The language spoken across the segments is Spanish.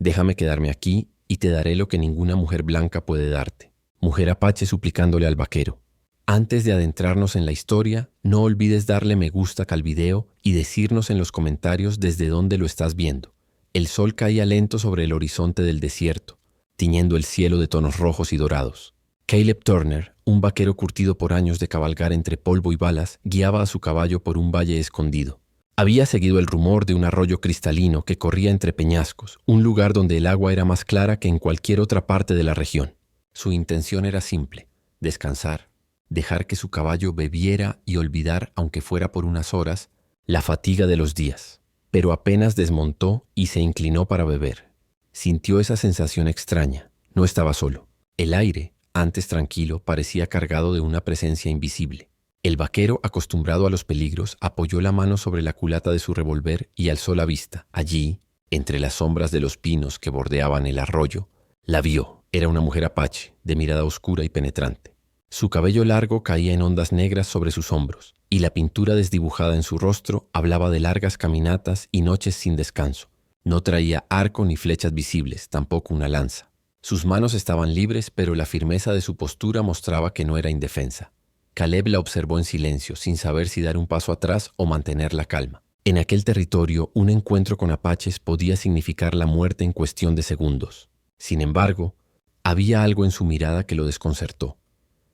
Déjame quedarme aquí y te daré lo que ninguna mujer blanca puede darte. Mujer apache suplicándole al vaquero. Antes de adentrarnos en la historia, no olvides darle me gusta al video y decirnos en los comentarios desde dónde lo estás viendo. El sol caía lento sobre el horizonte del desierto, tiñendo el cielo de tonos rojos y dorados. Caleb Turner, un vaquero curtido por años de cabalgar entre polvo y balas, guiaba a su caballo por un valle escondido. Había seguido el rumor de un arroyo cristalino que corría entre peñascos, un lugar donde el agua era más clara que en cualquier otra parte de la región. Su intención era simple: descansar, dejar que su caballo bebiera y olvidar, aunque fuera por unas horas, la fatiga de los días. Pero apenas desmontó y se inclinó para beber, sintió esa sensación extraña. No estaba solo. El aire, antes tranquilo, parecía cargado de una presencia invisible. El vaquero, acostumbrado a los peligros, apoyó la mano sobre la culata de su revólver y alzó la vista. Allí, entre las sombras de los pinos que bordeaban el arroyo, la vio. Era una mujer apache, de mirada oscura y penetrante. Su cabello largo caía en ondas negras sobre sus hombros, y la pintura desdibujada en su rostro hablaba de largas caminatas y noches sin descanso. No traía arco ni flechas visibles, tampoco una lanza. Sus manos estaban libres, pero la firmeza de su postura mostraba que no era indefensa. Caleb la observó en silencio, sin saber si dar un paso atrás o mantener la calma. En aquel territorio, un encuentro con apaches podía significar la muerte en cuestión de segundos. Sin embargo, había algo en su mirada que lo desconcertó.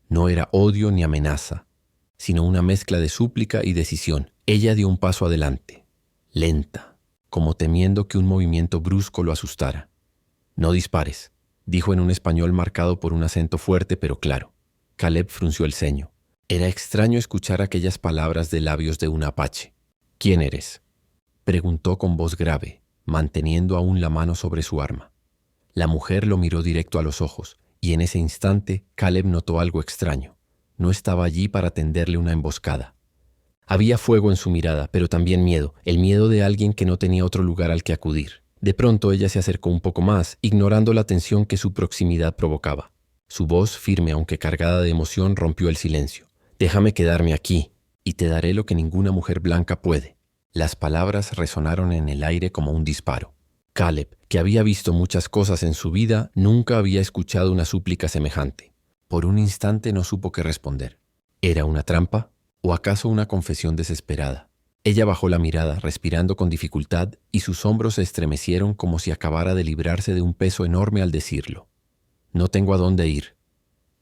No era odio ni amenaza, sino una mezcla de súplica y decisión. Ella dio un paso adelante, lenta, como temiendo que un movimiento brusco lo asustara. «No dispares», dijo en un español marcado por un acento fuerte pero claro. Caleb frunció el ceño. Era extraño escuchar aquellas palabras de labios de un apache. «¿Quién eres?», preguntó con voz grave, manteniendo aún la mano sobre su arma. La mujer lo miró directo a los ojos, y en ese instante Caleb notó algo extraño. No estaba allí para tenderle una emboscada. Había fuego en su mirada, pero también miedo, el miedo de alguien que no tenía otro lugar al que acudir. De pronto ella se acercó un poco más, ignorando la tensión que su proximidad provocaba. Su voz, firme aunque cargada de emoción, rompió el silencio. «Déjame quedarme aquí, y te daré lo que ninguna mujer blanca puede». Las palabras resonaron en el aire como un disparo. Caleb, que había visto muchas cosas en su vida, nunca había escuchado una súplica semejante. Por un instante no supo qué responder. ¿Era una trampa? ¿O acaso una confesión desesperada? Ella bajó la mirada, respirando con dificultad, y sus hombros se estremecieron como si acabara de librarse de un peso enorme al decirlo. «No tengo a dónde ir»,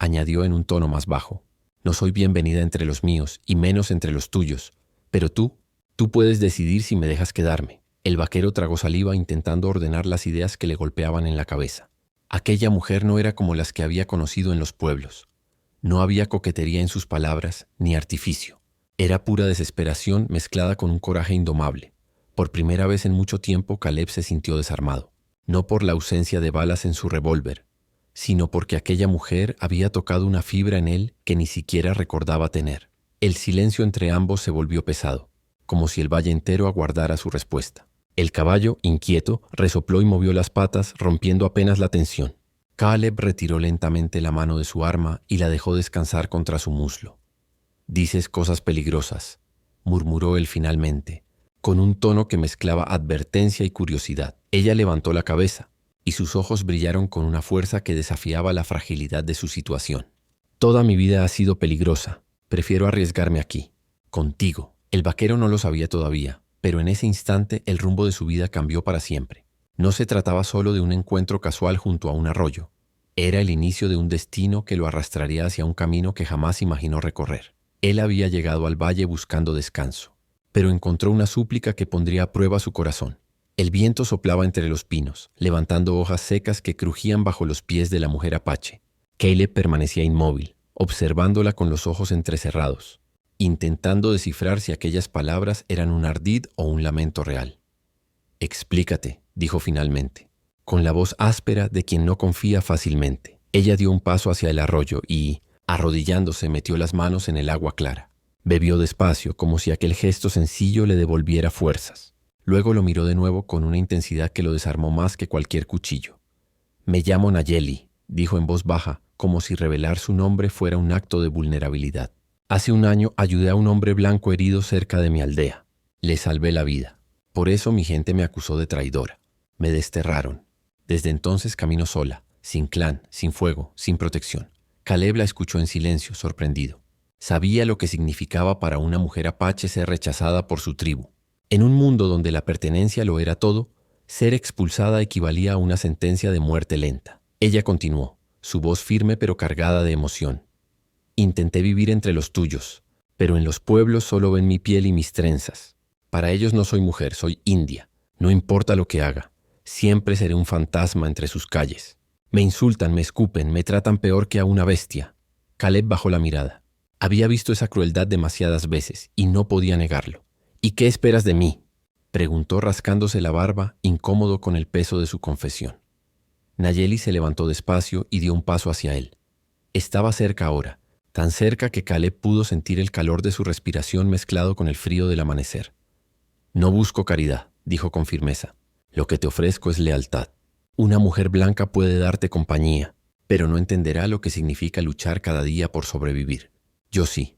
añadió en un tono más bajo. «No soy bienvenida entre los míos, y menos entre los tuyos. Pero tú puedes decidir si me dejas quedarme». El vaquero tragó saliva intentando ordenar las ideas que le golpeaban en la cabeza. Aquella mujer no era como las que había conocido en los pueblos. No había coquetería en sus palabras, ni artificio. Era pura desesperación mezclada con un coraje indomable. Por primera vez en mucho tiempo Caleb se sintió desarmado. No por la ausencia de balas en su revólver, sino porque aquella mujer había tocado una fibra en él que ni siquiera recordaba tener. El silencio entre ambos se volvió pesado, como si el valle entero aguardara su respuesta. El caballo, inquieto, resopló y movió las patas, rompiendo apenas la tensión. Caleb retiró lentamente la mano de su arma y la dejó descansar contra su muslo. «Dices cosas peligrosas», murmuró él finalmente, con un tono que mezclaba advertencia y curiosidad. Ella levantó la cabeza, y sus ojos brillaron con una fuerza que desafiaba la fragilidad de su situación. «Toda mi vida ha sido peligrosa. Prefiero arriesgarme aquí, contigo». El vaquero no lo sabía todavía, pero en ese instante el rumbo de su vida cambió para siempre. No se trataba solo de un encuentro casual junto a un arroyo. Era el inicio de un destino que lo arrastraría hacia un camino que jamás imaginó recorrer. Él había llegado al valle buscando descanso, pero encontró una súplica que pondría a prueba su corazón. El viento soplaba entre los pinos, levantando hojas secas que crujían bajo los pies de la mujer apache. Caleb permanecía inmóvil, observándola con los ojos entrecerrados, intentando descifrar si aquellas palabras eran un ardid o un lamento real. «Explícate», dijo finalmente, con la voz áspera de quien no confía fácilmente. Ella dio un paso hacia el arroyo y, arrodillándose, metió las manos en el agua clara. Bebió despacio, como si aquel gesto sencillo le devolviera fuerzas. Luego lo miró de nuevo con una intensidad que lo desarmó más que cualquier cuchillo. «Me llamo Nayeli», dijo en voz baja, como si revelar su nombre fuera un acto de vulnerabilidad. «Hace un año ayudé a un hombre blanco herido cerca de mi aldea. Le salvé la vida. Por eso mi gente me acusó de traidora. Me desterraron. Desde entonces caminó sola, sin clan, sin fuego, sin protección. Caleb la escuchó en silencio, sorprendido. Sabía lo que significaba para una mujer apache ser rechazada por su tribu. En un mundo donde la pertenencia lo era todo, ser expulsada equivalía a una sentencia de muerte lenta. Ella continuó, su voz firme pero cargada de emoción. Intenté vivir entre los tuyos, pero en los pueblos solo ven mi piel y mis trenzas. Para ellos no soy mujer, soy india. No importa lo que haga, siempre seré un fantasma entre sus calles. Me insultan, me escupen, me tratan peor que a una bestia. Caleb bajó la mirada. Había visto esa crueldad demasiadas veces y no podía negarlo. ¿Y qué esperas de mí?, preguntó rascándose la barba, incómodo con el peso de su confesión. Nayeli se levantó despacio y dio un paso hacia él. Estaba cerca ahora, tan cerca que Caleb pudo sentir el calor de su respiración mezclado con el frío del amanecer. No busco caridad, dijo con firmeza. Lo que te ofrezco es lealtad. Una mujer blanca puede darte compañía, pero no entenderá lo que significa luchar cada día por sobrevivir. Yo sí.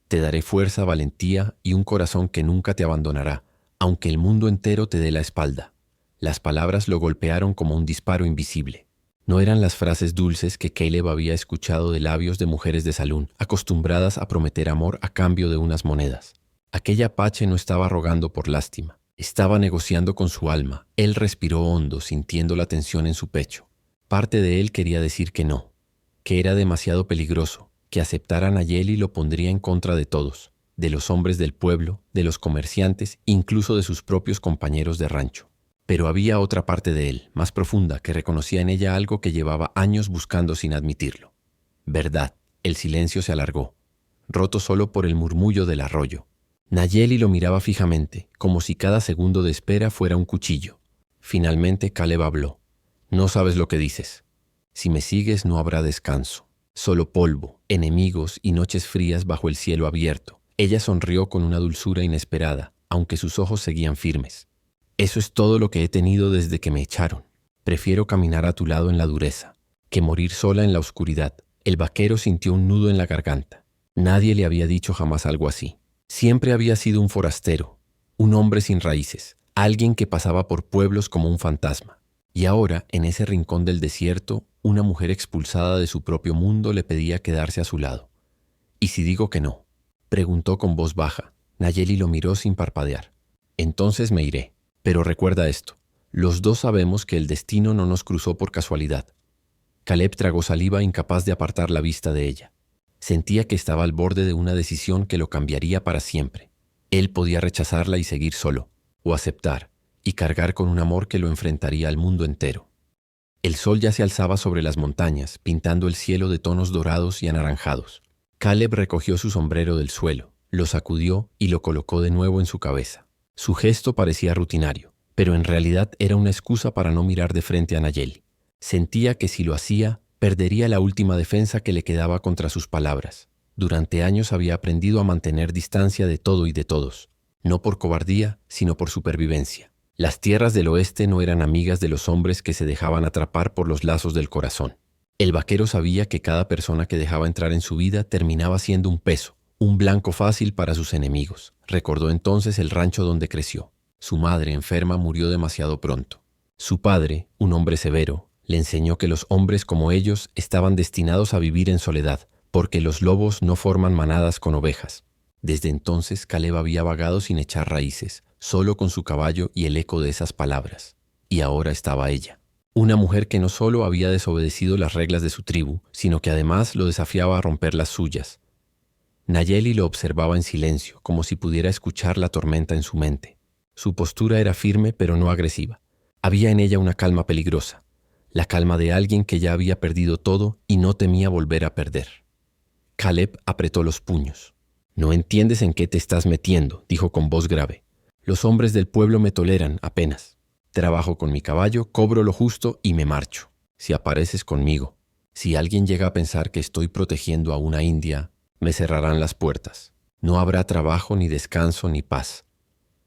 Te daré fuerza, valentía y un corazón que nunca te abandonará, aunque el mundo entero te dé la espalda. Las palabras lo golpearon como un disparo invisible. No eran las frases dulces que Caleb había escuchado de labios de mujeres de salón, acostumbradas a prometer amor a cambio de unas monedas. Aquella apache no estaba rogando por lástima. Estaba negociando con su alma. Él respiró hondo, sintiendo la tensión en su pecho. Parte de él quería decir que no, que era demasiado peligroso, que aceptar a Nayeli lo pondría en contra de todos, de los hombres del pueblo, de los comerciantes, incluso de sus propios compañeros de rancho. Pero había otra parte de él, más profunda, que reconocía en ella algo que llevaba años buscando sin admitirlo. Verdad. El silencio se alargó, roto solo por el murmullo del arroyo. Nayeli lo miraba fijamente, como si cada segundo de espera fuera un cuchillo. Finalmente Caleb habló. No sabes lo que dices. Si me sigues no habrá descanso. Solo polvo, enemigos y noches frías bajo el cielo abierto. Ella sonrió con una dulzura inesperada, aunque sus ojos seguían firmes. Eso es todo lo que he tenido desde que me echaron. Prefiero caminar a tu lado en la dureza, que morir sola en la oscuridad. El vaquero sintió un nudo en la garganta. Nadie le había dicho jamás algo así. Siempre había sido un forastero, un hombre sin raíces, alguien que pasaba por pueblos como un fantasma. Y ahora, en ese rincón del desierto, una mujer expulsada de su propio mundo le pedía quedarse a su lado. ¿Y si digo que no?, preguntó con voz baja. Nayeli lo miró sin parpadear. Entonces me iré. Pero recuerda esto, los dos sabemos que el destino no nos cruzó por casualidad. Caleb tragó saliva, incapaz de apartar la vista de ella. Sentía que estaba al borde de una decisión que lo cambiaría para siempre. Él podía rechazarla y seguir solo, o aceptar, y cargar con un amor que lo enfrentaría al mundo entero. El sol ya se alzaba sobre las montañas, pintando el cielo de tonos dorados y anaranjados. Caleb recogió su sombrero del suelo, lo sacudió y lo colocó de nuevo en su cabeza. Su gesto parecía rutinario, pero en realidad era una excusa para no mirar de frente a Nayeli. Sentía que si lo hacía, perdería la última defensa que le quedaba contra sus palabras. Durante años había aprendido a mantener distancia de todo y de todos, no por cobardía, sino por supervivencia. Las tierras del oeste no eran amigas de los hombres que se dejaban atrapar por los lazos del corazón. El vaquero sabía que cada persona que dejaba entrar en su vida terminaba siendo un peso, un blanco fácil para sus enemigos. Recordó entonces el rancho donde creció. Su madre, enferma, murió demasiado pronto. Su padre, un hombre severo, le enseñó que los hombres como ellos estaban destinados a vivir en soledad, porque los lobos no forman manadas con ovejas. Desde entonces Caleb había vagado sin echar raíces, solo con su caballo y el eco de esas palabras. Y ahora estaba ella. Una mujer que no solo había desobedecido las reglas de su tribu, sino que además lo desafiaba a romper las suyas. Nayeli lo observaba en silencio, como si pudiera escuchar la tormenta en su mente. Su postura era firme pero no agresiva. Había en ella una calma peligrosa, la calma de alguien que ya había perdido todo y no temía volver a perder. Caleb apretó los puños. «No entiendes en qué te estás metiendo», dijo con voz grave. «Los hombres del pueblo me toleran apenas. Trabajo con mi caballo, cobro lo justo y me marcho. Si apareces conmigo, si alguien llega a pensar que estoy protegiendo a una india, me cerrarán las puertas. No habrá trabajo, ni descanso, ni paz».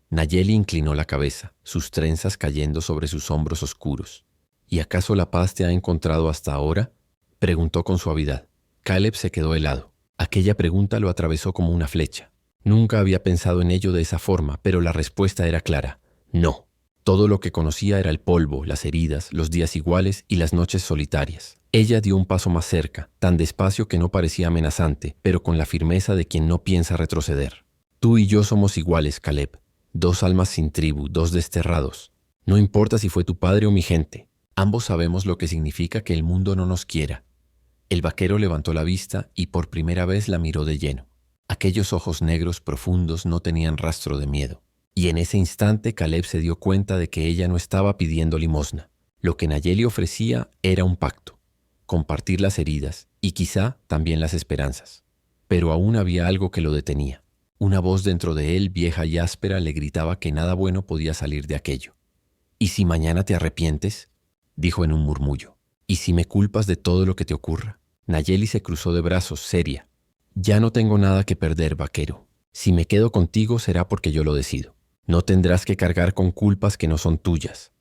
Nayeli inclinó la cabeza, sus trenzas cayendo sobre sus hombros oscuros. «¿Y acaso la paz te ha encontrado hasta ahora?», preguntó con suavidad. Caleb se quedó helado. Aquella pregunta lo atravesó como una flecha. Nunca había pensado en ello de esa forma, pero la respuesta era clara. No. Todo lo que conocía era el polvo, las heridas, los días iguales y las noches solitarias. Ella dio un paso más cerca, tan despacio que no parecía amenazante, pero con la firmeza de quien no piensa retroceder. Tú y yo somos iguales, Caleb. Dos almas sin tribu, dos desterrados. No importa si fue tu padre o mi gente. Ambos sabemos lo que significa que el mundo no nos quiera. El vaquero levantó la vista y por primera vez la miró de lleno. Aquellos ojos negros profundos no tenían rastro de miedo. Y en ese instante Caleb se dio cuenta de que ella no estaba pidiendo limosna. Lo que Nayeli ofrecía era un pacto. Compartir las heridas y quizá también las esperanzas. Pero aún había algo que lo detenía. Una voz dentro de él, vieja y áspera, le gritaba que nada bueno podía salir de aquello. ¿Y si mañana te arrepientes?, dijo en un murmullo. ¿Y si me culpas de todo lo que te ocurra? Nayeli se cruzó de brazos, seria. Ya no tengo nada que perder, vaquero. Si me quedo contigo será porque yo lo decido. No tendrás que cargar con culpas que no son tuyas.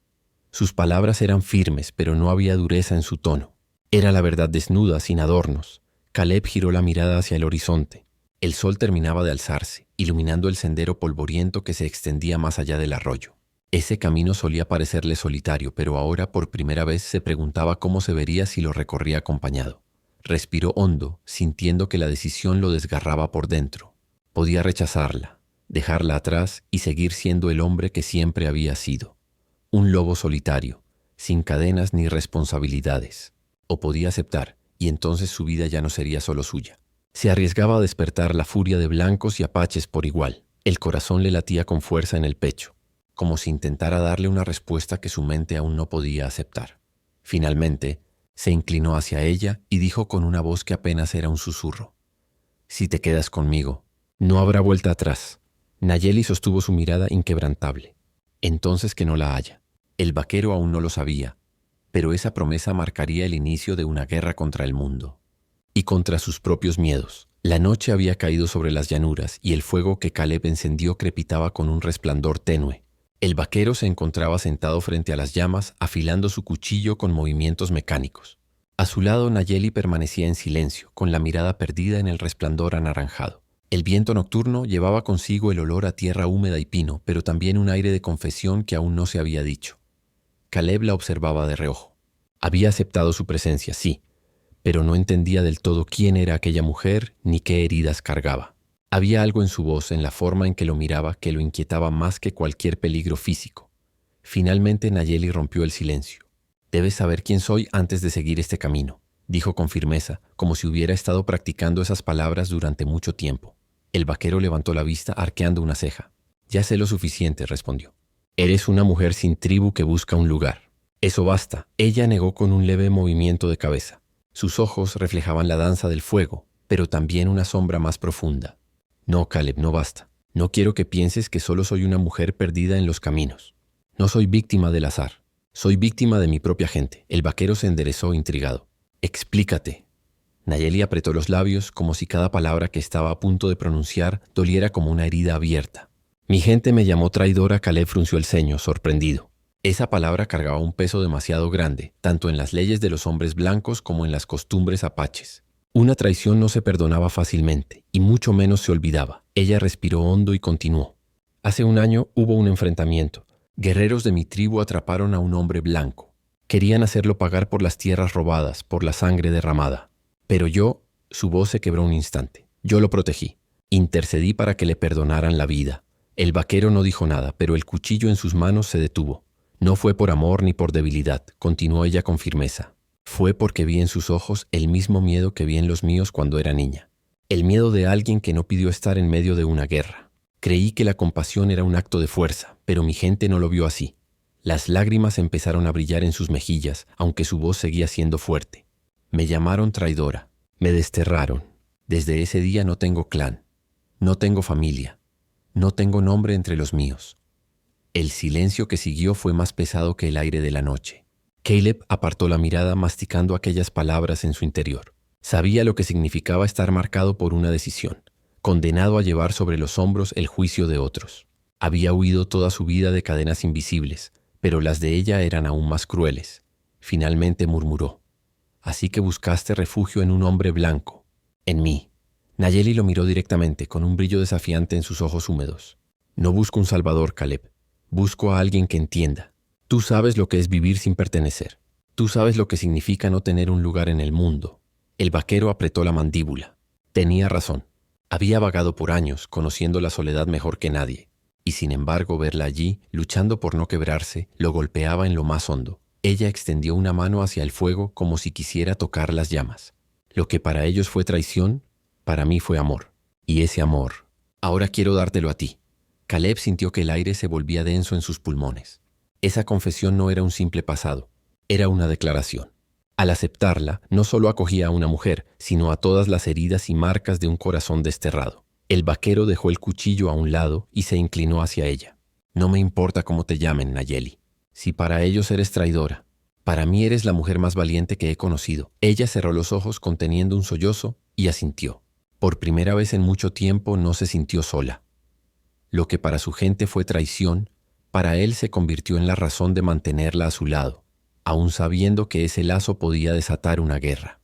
Sus palabras eran firmes, pero no había dureza en su tono. Era la verdad desnuda, sin adornos. Caleb giró la mirada hacia el horizonte. El sol terminaba de alzarse, iluminando el sendero polvoriento que se extendía más allá del arroyo. Ese camino solía parecerle solitario, pero ahora por primera vez se preguntaba cómo se vería si lo recorría acompañado. Respiró hondo, sintiendo que la decisión lo desgarraba por dentro. Podía rechazarla, dejarla atrás y seguir siendo el hombre que siempre había sido. Un lobo solitario, sin cadenas ni responsabilidades. O podía aceptar, y entonces su vida ya no sería solo suya. Se arriesgaba a despertar la furia de blancos y apaches por igual. El corazón le latía con fuerza en el pecho, como si intentara darle una respuesta que su mente aún no podía aceptar. Finalmente, se inclinó hacia ella y dijo con una voz que apenas era un susurro: «Si te quedas conmigo, no habrá vuelta atrás». Nayeli sostuvo su mirada inquebrantable. Entonces que no la haya. El vaquero aún no lo sabía, pero esa promesa marcaría el inicio de una guerra contra el mundo. Y contra sus propios miedos. La noche había caído sobre las llanuras y el fuego que Caleb encendió crepitaba con un resplandor tenue. El vaquero se encontraba sentado frente a las llamas, afilando su cuchillo con movimientos mecánicos. A su lado Nayeli permanecía en silencio, con la mirada perdida en el resplandor anaranjado. El viento nocturno llevaba consigo el olor a tierra húmeda y pino, pero también un aire de confesión que aún no se había dicho. Caleb la observaba de reojo. Había aceptado su presencia, sí, pero no entendía del todo quién era aquella mujer ni qué heridas cargaba. Había algo en su voz, en la forma en que lo miraba, que lo inquietaba más que cualquier peligro físico. Finalmente Nayeli rompió el silencio. «Debes saber quién soy antes de seguir este camino», dijo con firmeza, como si hubiera estado practicando esas palabras durante mucho tiempo. El vaquero levantó la vista arqueando una ceja. «Ya sé lo suficiente», respondió. «Eres una mujer sin tribu que busca un lugar. Eso basta». Ella negó con un leve movimiento de cabeza. Sus ojos reflejaban la danza del fuego, pero también una sombra más profunda. «No, Caleb, no basta. No quiero que pienses que solo soy una mujer perdida en los caminos. No soy víctima del azar. Soy víctima de mi propia gente». El vaquero se enderezó intrigado. «Explícate». Nayeli apretó los labios como si cada palabra que estaba a punto de pronunciar doliera como una herida abierta. «Mi gente me llamó traidora». Caleb frunció el ceño, sorprendido. Esa palabra cargaba un peso demasiado grande, tanto en las leyes de los hombres blancos como en las costumbres apaches. Una traición no se perdonaba fácilmente, y mucho menos se olvidaba. Ella respiró hondo y continuó. «Hace un año hubo un enfrentamiento. Guerreros de mi tribu atraparon a un hombre blanco. Querían hacerlo pagar por las tierras robadas, por la sangre derramada. Pero yo», su voz se quebró un instante, «yo lo protegí. Intercedí para que le perdonaran la vida». El vaquero no dijo nada, pero el cuchillo en sus manos se detuvo. «No fue por amor ni por debilidad», continuó ella con firmeza. «Fue porque vi en sus ojos el mismo miedo que vi en los míos cuando era niña. El miedo de alguien que no pidió estar en medio de una guerra. Creí que la compasión era un acto de fuerza, pero mi gente no lo vio así». Las lágrimas empezaron a brillar en sus mejillas, aunque su voz seguía siendo fuerte. «Me llamaron traidora. Me desterraron. Desde ese día no tengo clan. No tengo familia. No tengo nombre entre los míos». El silencio que siguió fue más pesado que el aire de la noche. Caleb apartó la mirada masticando aquellas palabras en su interior. Sabía lo que significaba estar marcado por una decisión, condenado a llevar sobre los hombros el juicio de otros. Había huido toda su vida de cadenas invisibles, pero las de ella eran aún más crueles. Finalmente murmuró: «Así que buscaste refugio en un hombre blanco, en mí». Nayeli lo miró directamente, con un brillo desafiante en sus ojos húmedos. «No busco un salvador, Caleb. Busco a alguien que entienda. Tú sabes lo que es vivir sin pertenecer. Tú sabes lo que significa no tener un lugar en el mundo. El vaquero apretó la mandíbula. Tenía razón. Había vagado por años, conociendo la soledad mejor que nadie. Y sin embargo, verla allí, luchando por no quebrarse, lo golpeaba en lo más hondo. Ella extendió una mano hacia el fuego como si quisiera tocar las llamas. Lo que para ellos fue traición, para mí fue amor. Y ese amor, ahora quiero dártelo a ti. Caleb sintió que el aire se volvía denso en sus pulmones. Esa confesión no era un simple pasado, era una declaración. Al aceptarla, no solo acogía a una mujer, sino a todas las heridas y marcas de un corazón desterrado. El vaquero dejó el cuchillo a un lado y se inclinó hacia ella. No me importa cómo te llamen, Nayeli. Si para ellos eres traidora, para mí eres la mujer más valiente que he conocido. Ella cerró los ojos conteniendo un sollozo y asintió. Por primera vez en mucho tiempo no se sintió sola. Lo que para su gente fue traición, para él se convirtió en la razón de mantenerla a su lado, aun sabiendo que ese lazo podía desatar una guerra.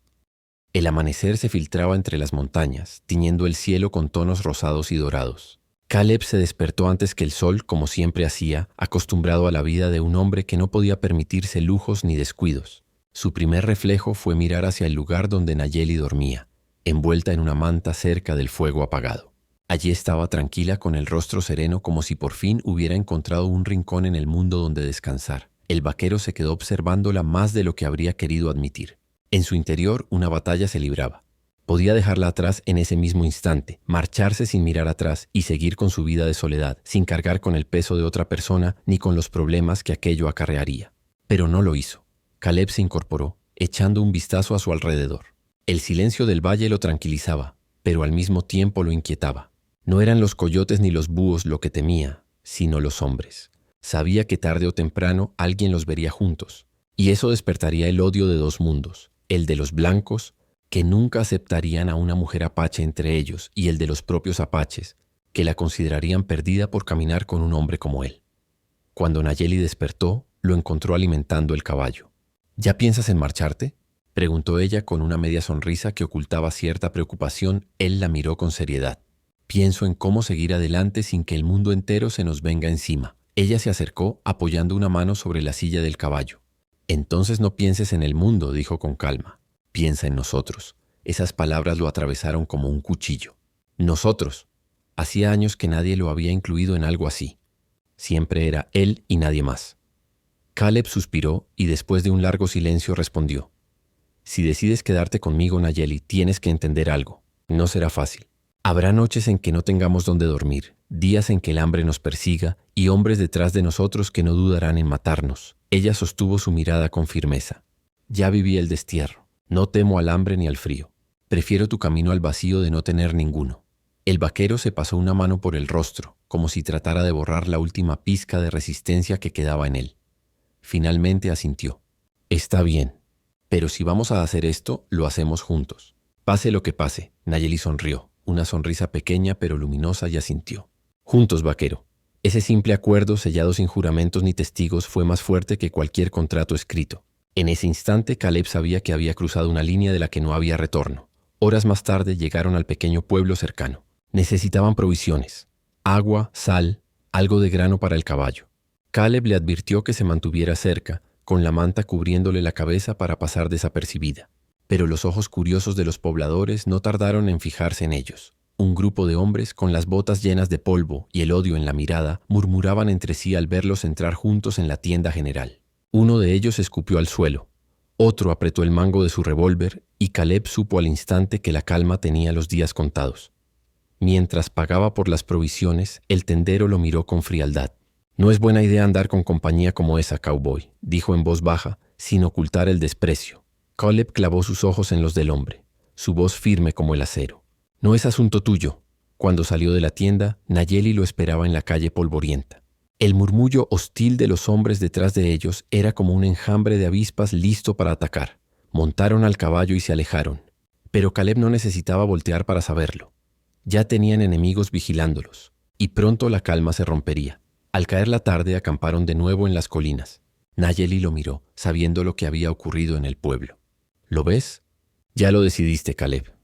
El amanecer se filtraba entre las montañas, tiñendo el cielo con tonos rosados y dorados. Caleb se despertó antes que el sol, como siempre hacía, acostumbrado a la vida de un hombre que no podía permitirse lujos ni descuidos. Su primer reflejo fue mirar hacia el lugar donde Nayeli dormía, envuelta en una manta cerca del fuego apagado. Allí estaba tranquila con el rostro sereno como si por fin hubiera encontrado un rincón en el mundo donde descansar. El vaquero se quedó observándola más de lo que habría querido admitir. En su interior una batalla se libraba. Podía dejarla atrás en ese mismo instante, marcharse sin mirar atrás y seguir con su vida de soledad, sin cargar con el peso de otra persona ni con los problemas que aquello acarrearía. Pero no lo hizo. Caleb se incorporó, echando un vistazo a su alrededor. El silencio del valle lo tranquilizaba, pero al mismo tiempo lo inquietaba. No eran los coyotes ni los búhos lo que temía, sino los hombres. Sabía que tarde o temprano alguien los vería juntos, y eso despertaría el odio de dos mundos, el de los blancos, que nunca aceptarían a una mujer apache entre ellos, y el de los propios apaches, que la considerarían perdida por caminar con un hombre como él. Cuando Nayeli despertó, lo encontró alimentando el caballo. ¿Ya piensas en marcharte?, preguntó ella con una media sonrisa que ocultaba cierta preocupación. Él la miró con seriedad. Pienso en cómo seguir adelante sin que el mundo entero se nos venga encima. Ella se acercó apoyando una mano sobre la silla del caballo. Entonces no pienses en el mundo, dijo con calma. Piensa en nosotros. Esas palabras lo atravesaron como un cuchillo. Nosotros. Hacía años que nadie lo había incluido en algo así. Siempre era él y nadie más. Caleb suspiró y después de un largo silencio respondió. Si decides quedarte conmigo, Nayeli, tienes que entender algo. No será fácil. Habrá noches en que no tengamos dónde dormir, días en que el hambre nos persiga y hombres detrás de nosotros que no dudarán en matarnos. Ella sostuvo su mirada con firmeza. Ya viví el destierro. No temo al hambre ni al frío. Prefiero tu camino al vacío de no tener ninguno. El vaquero se pasó una mano por el rostro, como si tratara de borrar la última pizca de resistencia que quedaba en él. Finalmente asintió. Está bien, pero si vamos a hacer esto, lo hacemos juntos. Pase lo que pase, Nayeli sonrió, una sonrisa pequeña pero luminosa, y asintió. Juntos, vaquero. Ese simple acuerdo, sellado sin juramentos ni testigos, fue más fuerte que cualquier contrato escrito. En ese instante, Caleb sabía que había cruzado una línea de la que no había retorno. Horas más tarde llegaron al pequeño pueblo cercano. Necesitaban provisiones, agua, sal, algo de grano para el caballo. Caleb le advirtió que se mantuviera cerca, con la manta cubriéndole la cabeza para pasar desapercibida. Pero los ojos curiosos de los pobladores no tardaron en fijarse en ellos. Un grupo de hombres, con las botas llenas de polvo y el odio en la mirada, murmuraban entre sí al verlos entrar juntos en la tienda general. Uno de ellos escupió al suelo. Otro apretó el mango de su revólver y Caleb supo al instante que la calma tenía los días contados. Mientras pagaba por las provisiones, el tendero lo miró con frialdad. «No es buena idea andar con compañía como esa, cowboy», dijo en voz baja, sin ocultar el desprecio. Caleb clavó sus ojos en los del hombre, su voz firme como el acero. «No es asunto tuyo». Cuando salió de la tienda, Nayeli lo esperaba en la calle polvorienta. El murmullo hostil de los hombres detrás de ellos era como un enjambre de avispas listo para atacar. Montaron al caballo y se alejaron. Pero Caleb no necesitaba voltear para saberlo. Ya tenían enemigos vigilándolos, y pronto la calma se rompería. Al caer la tarde acamparon de nuevo en las colinas. Nayeli lo miró, sabiendo lo que había ocurrido en el pueblo. ¿Lo ves? Ya lo decidiste, Caleb.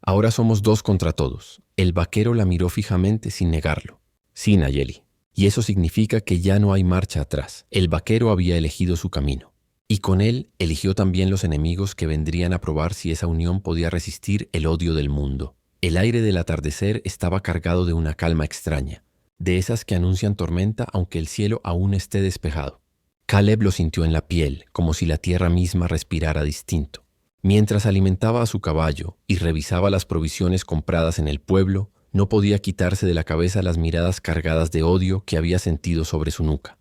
Ahora somos 2 contra todos. El vaquero la miró fijamente sin negarlo. Sí, Nayeli. Y eso significa que ya no hay marcha atrás. El vaquero había elegido su camino. Y con él eligió también los enemigos que vendrían a probar si esa unión podía resistir el odio del mundo. El aire del atardecer estaba cargado de una calma extraña, de esas que anuncian tormenta aunque el cielo aún esté despejado. Caleb lo sintió en la piel, como si la tierra misma respirara distinto. Mientras alimentaba a su caballo y revisaba las provisiones compradas en el pueblo, no podía quitarse de la cabeza las miradas cargadas de odio que había sentido sobre su nuca.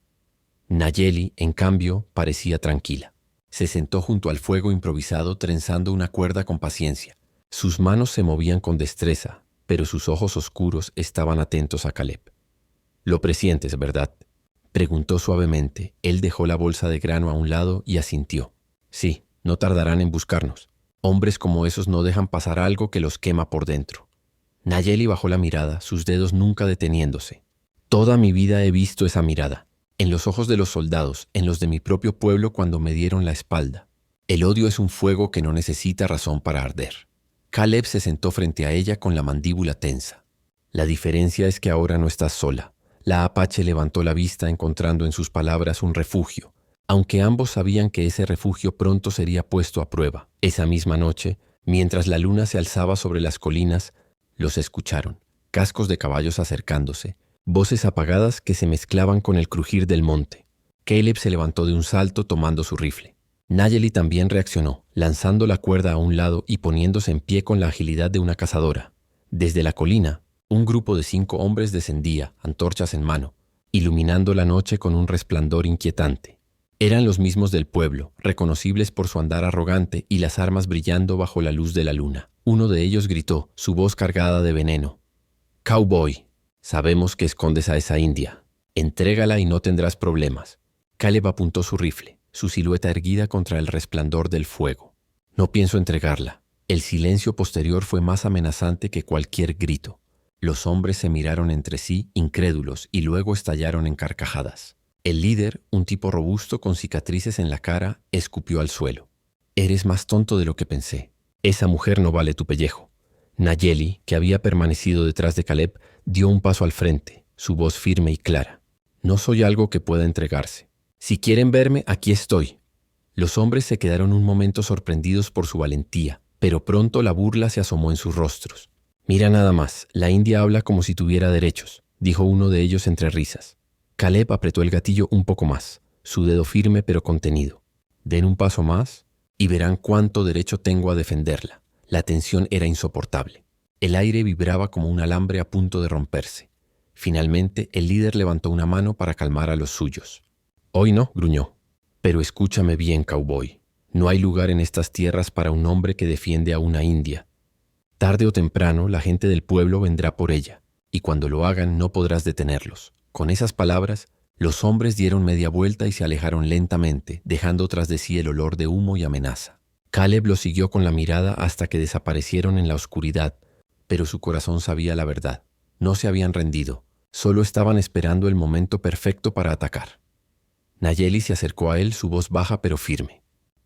Nayeli, en cambio, parecía tranquila. Se sentó junto al fuego improvisado trenzando una cuerda con paciencia. Sus manos se movían con destreza, pero sus ojos oscuros estaban atentos a Caleb. «Lo presientes, ¿verdad?», preguntó suavemente. Él dejó la bolsa de grano a un lado y asintió. «Sí, no tardarán en buscarnos. Hombres como esos no dejan pasar algo que los quema por dentro». Nayeli bajó la mirada, sus dedos nunca deteniéndose. «Toda mi vida he visto esa mirada, en los ojos de los soldados, en los de mi propio pueblo cuando me dieron la espalda. El odio es un fuego que no necesita razón para arder». Caleb se sentó frente a ella con la mandíbula tensa. «La diferencia es que ahora no estás sola». La apache levantó la vista encontrando en sus palabras un refugio, aunque ambos sabían que ese refugio pronto sería puesto a prueba. Esa misma noche, mientras la luna se alzaba sobre las colinas, los escucharon, cascos de caballos acercándose, voces apagadas que se mezclaban con el crujir del monte. Caleb se levantó de un salto tomando su rifle. Nayeli también reaccionó, lanzando la cuerda a un lado y poniéndose en pie con la agilidad de una cazadora. Desde la colina, un grupo de 5 hombres descendía, antorchas en mano, iluminando la noche con un resplandor inquietante. Eran los mismos del pueblo, reconocibles por su andar arrogante y las armas brillando bajo la luz de la luna. Uno de ellos gritó, su voz cargada de veneno: «Cowboy, sabemos que escondes a esa india. Entrégala y no tendrás problemas». Caleb apuntó su rifle, su silueta erguida contra el resplandor del fuego. «No pienso entregarla». El silencio posterior fue más amenazante que cualquier grito. Los hombres se miraron entre sí, incrédulos, y luego estallaron en carcajadas. El líder, un tipo robusto con cicatrices en la cara, escupió al suelo. «Eres más tonto de lo que pensé. Esa mujer no vale tu pellejo». Nayeli, que había permanecido detrás de Caleb, dio un paso al frente, su voz firme y clara. «No soy algo que pueda entregarse. Si quieren verme, aquí estoy». Los hombres se quedaron un momento sorprendidos por su valentía, pero pronto la burla se asomó en sus rostros. «Mira nada más, la india habla como si tuviera derechos», dijo uno de ellos entre risas. Caleb apretó el gatillo un poco más, su dedo firme pero contenido. «Den un paso más y verán cuánto derecho tengo a defenderla». La tensión era insoportable. El aire vibraba como un alambre a punto de romperse. Finalmente, el líder levantó una mano para calmar a los suyos. «Hoy no», gruñó. «Pero escúchame bien, cowboy. No hay lugar en estas tierras para un hombre que defiende a una india. Tarde o temprano, la gente del pueblo vendrá por ella, y cuando lo hagan no podrás detenerlos». Con esas palabras, los hombres dieron media vuelta y se alejaron lentamente, dejando tras de sí el olor de humo y amenaza. Caleb los siguió con la mirada hasta que desaparecieron en la oscuridad, pero su corazón sabía la verdad. No se habían rendido, solo estaban esperando el momento perfecto para atacar. Nayeli se acercó a él, su voz baja pero firme.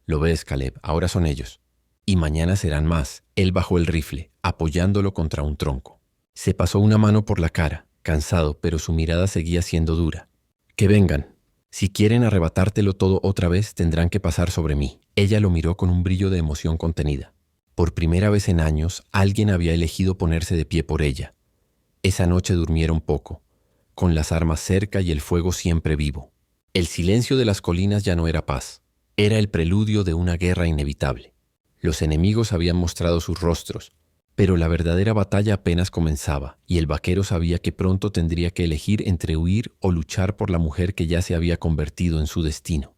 «Lo ves, Caleb, ahora son ellos. Y mañana serán más». Él bajó el rifle, apoyándolo contra un tronco. Se pasó una mano por la cara, cansado, pero su mirada seguía siendo dura. «Que vengan. Si quieren arrebatártelo todo otra vez, tendrán que pasar sobre mí». Ella lo miró con un brillo de emoción contenida. Por primera vez en años, alguien había elegido ponerse de pie por ella. Esa noche durmieron poco, con las armas cerca y el fuego siempre vivo. El silencio de las colinas ya no era paz, era el preludio de una guerra inevitable. Los enemigos habían mostrado sus rostros, pero la verdadera batalla apenas comenzaba, y el vaquero sabía que pronto tendría que elegir entre huir o luchar por la mujer que ya se había convertido en su destino.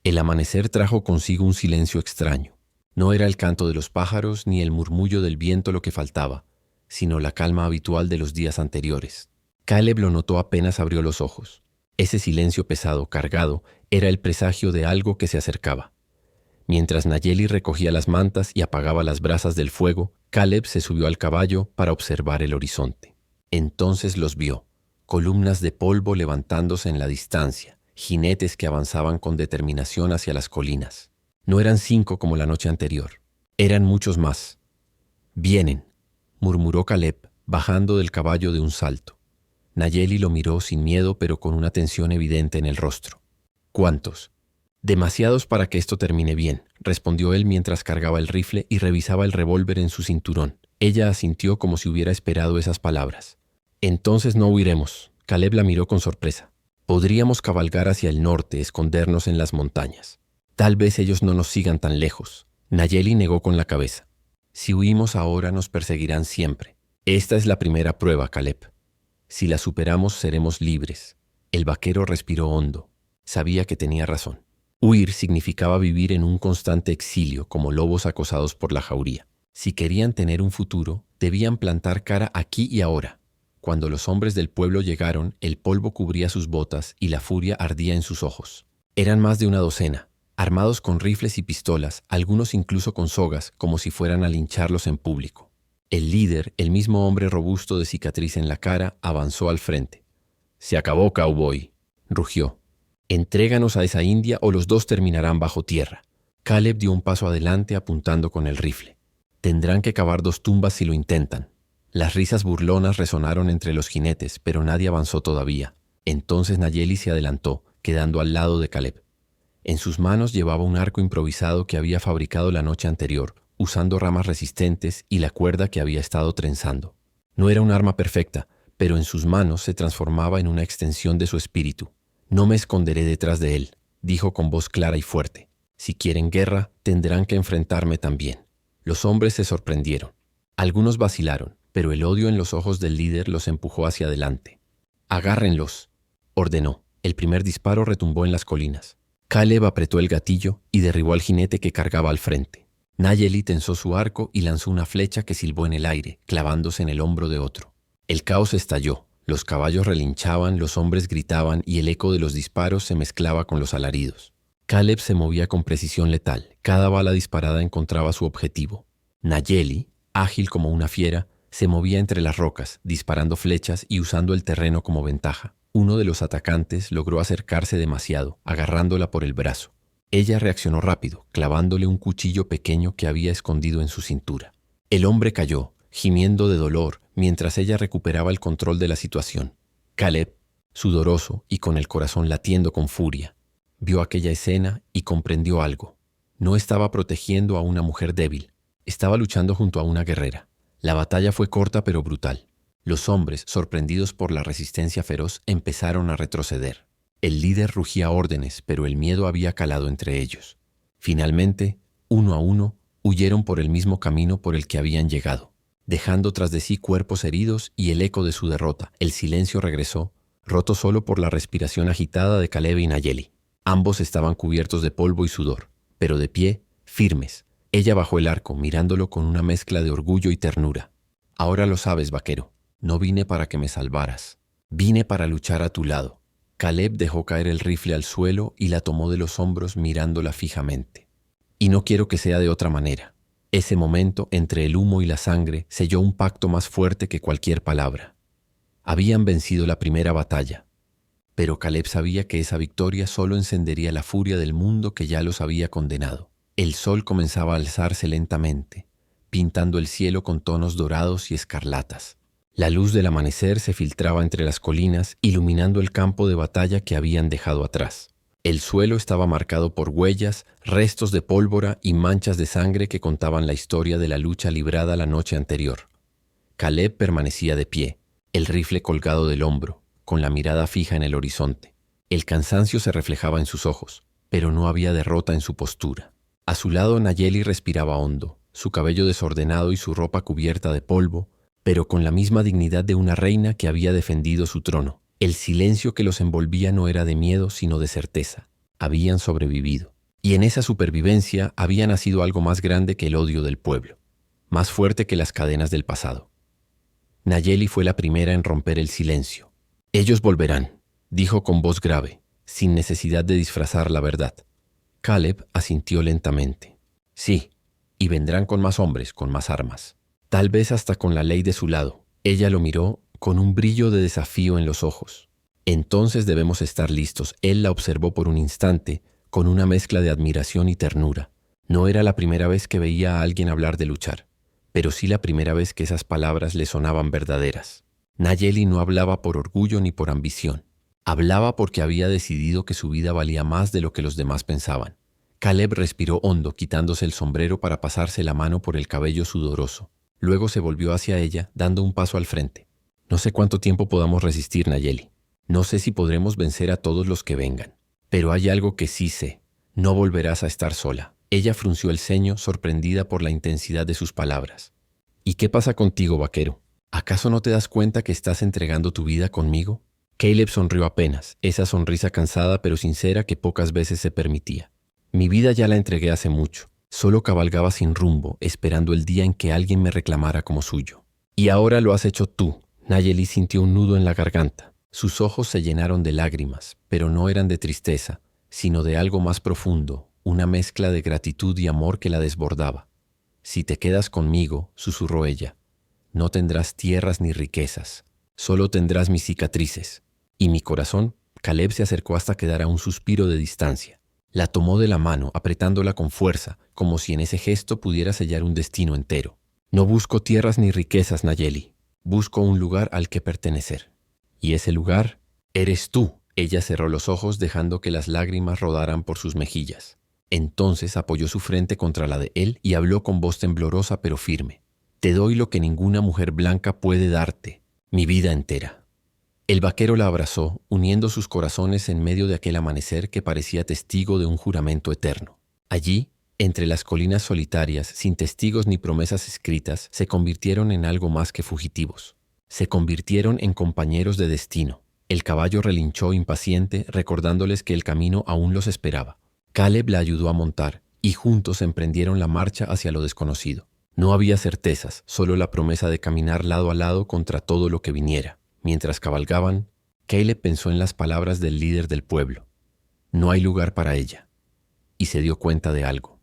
El amanecer trajo consigo un silencio extraño. No era el canto de los pájaros ni el murmullo del viento lo que faltaba, sino la calma habitual de los días anteriores. Caleb lo notó apenas abrió los ojos. Ese silencio pesado, cargado, era el presagio de algo que se acercaba. Mientras Nayeli recogía las mantas y apagaba las brasas del fuego, Caleb se subió al caballo para observar el horizonte. Entonces los vio, columnas de polvo levantándose en la distancia, jinetes que avanzaban con determinación hacia las colinas. No eran 5 como la noche anterior, eran muchos más. «Vienen», murmuró Caleb, bajando del caballo de un salto. Nayeli lo miró sin miedo pero con una tensión evidente en el rostro. ¿Cuántos? Demasiados para que esto termine bien, respondió él mientras cargaba el rifle y revisaba el revólver en su cinturón. Ella asintió como si hubiera esperado esas palabras. Entonces no huiremos. Caleb la miró con sorpresa. Podríamos cabalgar hacia el norte, escondernos en las montañas. Tal vez ellos no nos sigan tan lejos. Nayeli negó con la cabeza. Si huimos ahora nos perseguirán siempre. Esta es la primera prueba, Caleb. Si la superamos seremos libres. El vaquero respiró hondo. Sabía que tenía razón. Huir significaba vivir en un constante exilio como lobos acosados por la jauría. Si querían tener un futuro, debían plantar cara aquí y ahora. Cuando los hombres del pueblo llegaron, el polvo cubría sus botas y la furia ardía en sus ojos. Eran más de una docena, armados con rifles y pistolas, algunos incluso con sogas, como si fueran a lincharlos en público. El líder, el mismo hombre robusto de cicatriz en la cara, avanzó al frente. «Se acabó, cowboy», rugió. «Entréganos a esa india o los dos terminarán bajo tierra». Caleb dio un paso adelante apuntando con el rifle. «Tendrán que cavar 2 tumbas si lo intentan». Las risas burlonas resonaron entre los jinetes, pero nadie avanzó todavía. Entonces Nayeli se adelantó, quedando al lado de Caleb. En sus manos llevaba un arco improvisado que había fabricado la noche anterior, usando ramas resistentes y la cuerda que había estado trenzando. No era un arma perfecta, pero en sus manos se transformaba en una extensión de su espíritu. «No me esconderé detrás de él», dijo con voz clara y fuerte. «Si quieren guerra, tendrán que enfrentarme también». Los hombres se sorprendieron. Algunos vacilaron, pero el odio en los ojos del líder los empujó hacia adelante. «Agárrenlos», ordenó. El primer disparo retumbó en las colinas. Caleb apretó el gatillo y derribó al jinete que cargaba al frente. Nayeli tensó su arco y lanzó una flecha que silbó en el aire, clavándose en el hombro de otro. El caos estalló. Los caballos relinchaban, los hombres gritaban y el eco de los disparos se mezclaba con los alaridos. Caleb se movía con precisión letal. Cada bala disparada encontraba su objetivo. Nayeli, ágil como una fiera, se movía entre las rocas, disparando flechas y usando el terreno como ventaja. Uno de los atacantes logró acercarse demasiado, agarrándola por el brazo. Ella reaccionó rápido, clavándole un cuchillo pequeño que había escondido en su cintura. El hombre cayó, gimiendo de dolor, mientras ella recuperaba el control de la situación. Caleb, sudoroso y con el corazón latiendo con furia, vio aquella escena y comprendió algo. No estaba protegiendo a una mujer débil, estaba luchando junto a una guerrera. La batalla fue corta pero brutal. Los hombres, sorprendidos por la resistencia feroz, empezaron a retroceder. El líder rugía órdenes, pero el miedo había calado entre ellos. Finalmente, uno a uno, huyeron por el mismo camino por el que habían llegado, dejando tras de sí cuerpos heridos y el eco de su derrota. El silencio regresó, roto solo por la respiración agitada de Caleb y Nayeli. Ambos estaban cubiertos de polvo y sudor, pero de pie, firmes. Ella bajó el arco, mirándolo con una mezcla de orgullo y ternura. «Ahora lo sabes, vaquero. No vine para que me salvaras. Vine para luchar a tu lado». Caleb dejó caer el rifle al suelo y la tomó de los hombros mirándola fijamente. «Y no quiero que sea de otra manera». Ese momento, entre el humo y la sangre, selló un pacto más fuerte que cualquier palabra. Habían vencido la primera batalla, pero Caleb sabía que esa victoria solo encendería la furia del mundo que ya los había condenado. El sol comenzaba a alzarse lentamente, pintando el cielo con tonos dorados y escarlatas. La luz del amanecer se filtraba entre las colinas, iluminando el campo de batalla que habían dejado atrás. El suelo estaba marcado por huellas, restos de pólvora y manchas de sangre que contaban la historia de la lucha librada la noche anterior. Caleb permanecía de pie, el rifle colgado del hombro, con la mirada fija en el horizonte. El cansancio se reflejaba en sus ojos, pero no había derrota en su postura. A su lado Nayeli respiraba hondo, su cabello desordenado y su ropa cubierta de polvo, pero con la misma dignidad de una reina que había defendido su trono. El silencio que los envolvía no era de miedo, sino de certeza. Habían sobrevivido. Y en esa supervivencia había nacido algo más grande que el odio del pueblo, más fuerte que las cadenas del pasado. Nayeli fue la primera en romper el silencio. «Ellos volverán», dijo con voz grave, sin necesidad de disfrazar la verdad. Caleb asintió lentamente. «Sí, y vendrán con más hombres, con más armas. Tal vez hasta con la ley de su lado». Ella lo miró con un brillo de desafío en los ojos. «Entonces debemos estar listos». Él la observó por un instante, con una mezcla de admiración y ternura. No era la primera vez que veía a alguien hablar de luchar, pero sí la primera vez que esas palabras le sonaban verdaderas. Nayeli no hablaba por orgullo ni por ambición. Hablaba porque había decidido que su vida valía más de lo que los demás pensaban. Caleb respiró hondo, quitándose el sombrero para pasarse la mano por el cabello sudoroso. Luego se volvió hacia ella, dando un paso al frente. No sé cuánto tiempo podamos resistir, Nayeli. No sé si podremos vencer a todos los que vengan. Pero hay algo que sí sé. No volverás a estar sola. Ella frunció el ceño, sorprendida por la intensidad de sus palabras. ¿Y qué pasa contigo, vaquero? ¿Acaso no te das cuenta que estás entregando tu vida conmigo? Caleb sonrió apenas, esa sonrisa cansada pero sincera que pocas veces se permitía. Mi vida ya la entregué hace mucho. Solo cabalgaba sin rumbo, esperando el día en que alguien me reclamara como suyo. Y ahora lo has hecho tú. Nayeli sintió un nudo en la garganta. Sus ojos se llenaron de lágrimas, pero no eran de tristeza, sino de algo más profundo, una mezcla de gratitud y amor que la desbordaba. Si te quedas conmigo, susurró ella, no tendrás tierras ni riquezas, solo tendrás mis cicatrices. Y mi corazón, Caleb se acercó hasta quedar a un suspiro de distancia. La tomó de la mano, apretándola con fuerza, como si en ese gesto pudiera sellar un destino entero. No busco tierras ni riquezas, Nayeli. Busco un lugar al que pertenecer. Y ese lugar eres tú. Ella cerró los ojos dejando que las lágrimas rodaran por sus mejillas. Entonces apoyó su frente contra la de él y habló con voz temblorosa pero firme. Te doy lo que ninguna mujer blanca puede darte, mi vida entera. El vaquero la abrazó, uniendo sus corazones en medio de aquel amanecer que parecía testigo de un juramento eterno. Allí, entre las colinas solitarias, sin testigos ni promesas escritas, se convirtieron en algo más que fugitivos. Se convirtieron en compañeros de destino. El caballo relinchó impaciente, recordándoles que el camino aún los esperaba. Caleb la ayudó a montar, y juntos emprendieron la marcha hacia lo desconocido. No había certezas, solo la promesa de caminar lado a lado contra todo lo que viniera. Mientras cabalgaban, Caleb pensó en las palabras del líder del pueblo. No hay lugar para ella. Y se dio cuenta de algo.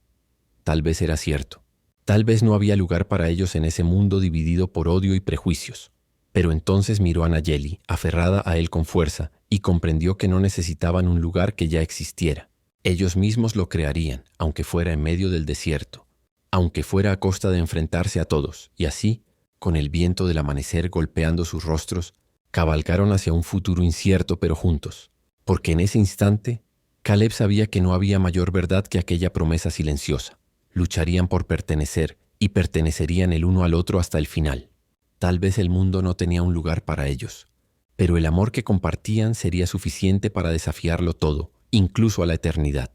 Tal vez era cierto. Tal vez no había lugar para ellos en ese mundo dividido por odio y prejuicios. Pero entonces miró a Nayeli, aferrada a él con fuerza, y comprendió que no necesitaban un lugar que ya existiera. Ellos mismos lo crearían, aunque fuera en medio del desierto, aunque fuera a costa de enfrentarse a todos, y así, con el viento del amanecer golpeando sus rostros, cabalgaron hacia un futuro incierto pero juntos, porque en ese instante, Caleb sabía que no había mayor verdad que aquella promesa silenciosa. Lucharían por pertenecer y pertenecerían el uno al otro hasta el final. Tal vez el mundo no tenía un lugar para ellos, pero el amor que compartían sería suficiente para desafiarlo todo, incluso a la eternidad.